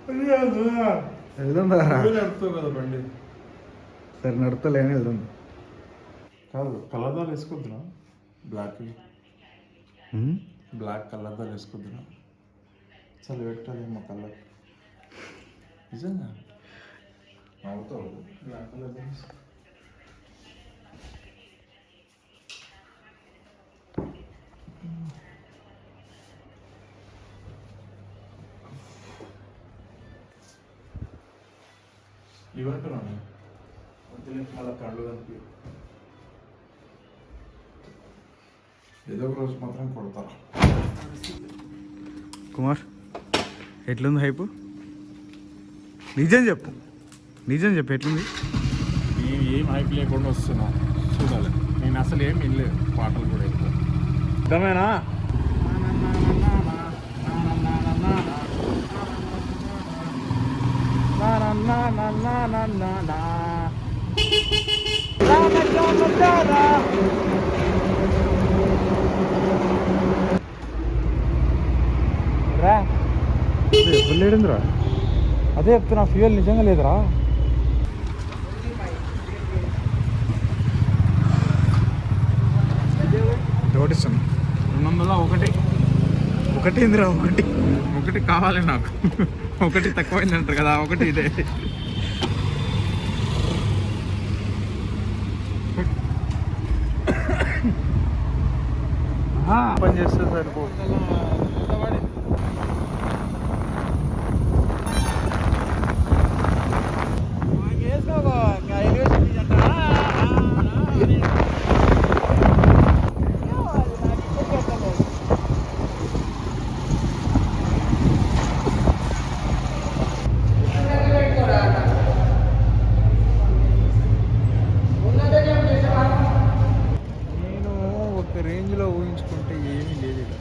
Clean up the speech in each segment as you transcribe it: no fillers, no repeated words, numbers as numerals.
వెళ్దాం రా. నడుపుతావు కదా బండి. సరే నడుపుతలేని వెళ్దాం. కాదు కలర్దాలు వేసుకొద్దునా? బ్లాక్ కలర్దాలు వేసుకొద్దునా? చాలా పెట్టాలేమో కలర్. నిజంగా అవుతావు బ్లాక్ కలర్. ఇవంటున్నాను మళ్ళీ కళ్ళు కనిపి ఏదో ఒక రోజు మాత్రం కొడతారు. కుమార్ ఎట్లుంది హైపు? నిజం చెప్పు, నిజం చెప్పు ఎట్లుంది? నేను ఏం హైప్ లేకుండా వస్తున్నా, చూడాలి. నేను అసలు ఏం వినలేదు పాటలు కూడా ఎక్కువ. అర్థమేనా? ఎప్పుడు లేడుందిరా? అదే చెప్తున్నా, ఫ్యూయల్ నిజంగా లేదురా. నోటిస్తాను 201. ఒకటి ఏందిరా? ఒకటి కావాలి నాకు. ఒకటి తక్కువైంది అంటారు కదా, ఒకటి ఇదే. పని చేస్తే సరిపో. రేంజ్లో ఊహించుకుంటే ఏమీ లేదు ఇక్కడ.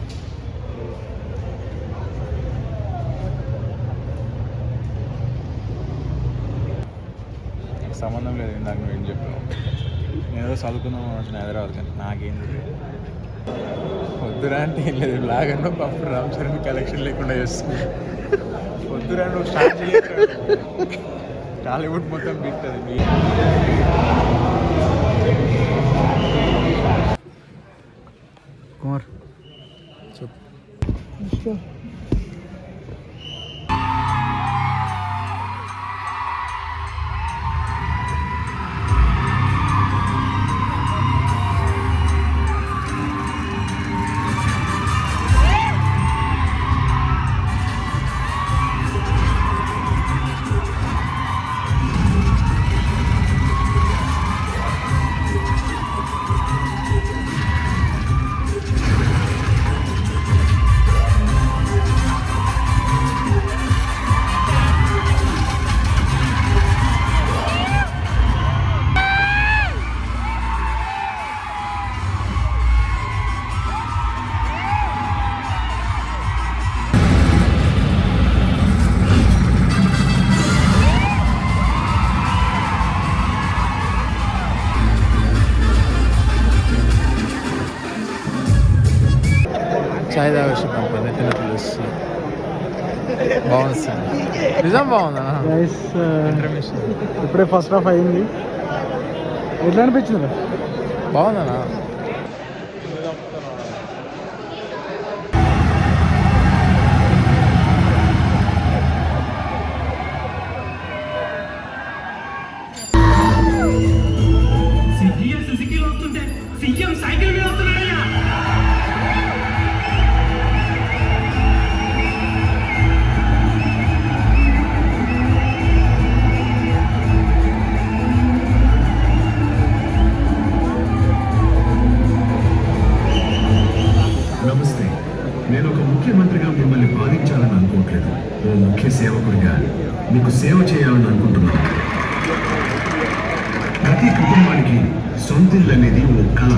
సంబంధం లేదు ఇందాక నువ్వు ఏం చెప్పావు. నేను ఏదో చదువుకుందాం వచ్చిన హైదరాబాద్, కానీ నాకేం తెలియదు. వద్దురా అంటే ఏం లేదు, లాగన్నా అప్పుడు రామ్ చరణ్ కలెక్షన్ లేకుండా చేస్తుంది. వద్దురా నువ్వు స్టార్ట్ చేయలేదు, టాలీవుడ్ మొత్తం బిట్టది. కుమార్ చెప్పు. చాయ్ తాగేసి కంపెనీ తెలుసు. బాగుంది సార్, నిజం బాగుందా? ఇప్పుడే ఫస్ట్ హాఫ్ అయింది. ఎట్లా అనిపించింది? బాగుందనా? నమస్తే. నేను ఒక ముఖ్యమంత్రిగా మిమ్మల్ని బాధించాలని అనుకోవట్లేదు. ఓ ముఖ్య సేవకుడిగా మీకు సేవ చేయాలని అనుకుంటున్నాను. ప్రతి కుటుంబానికి సొంతిల్లు అనేది ఓ కళ.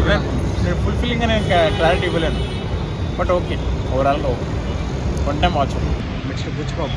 నేను ఫుల్ఫిల్లింగ్గా నేను క్లారిటీ ఇవ్వలేను, బట్ ఓకే, ఓవరాల్గా okay. One time watch. Next Buchibabu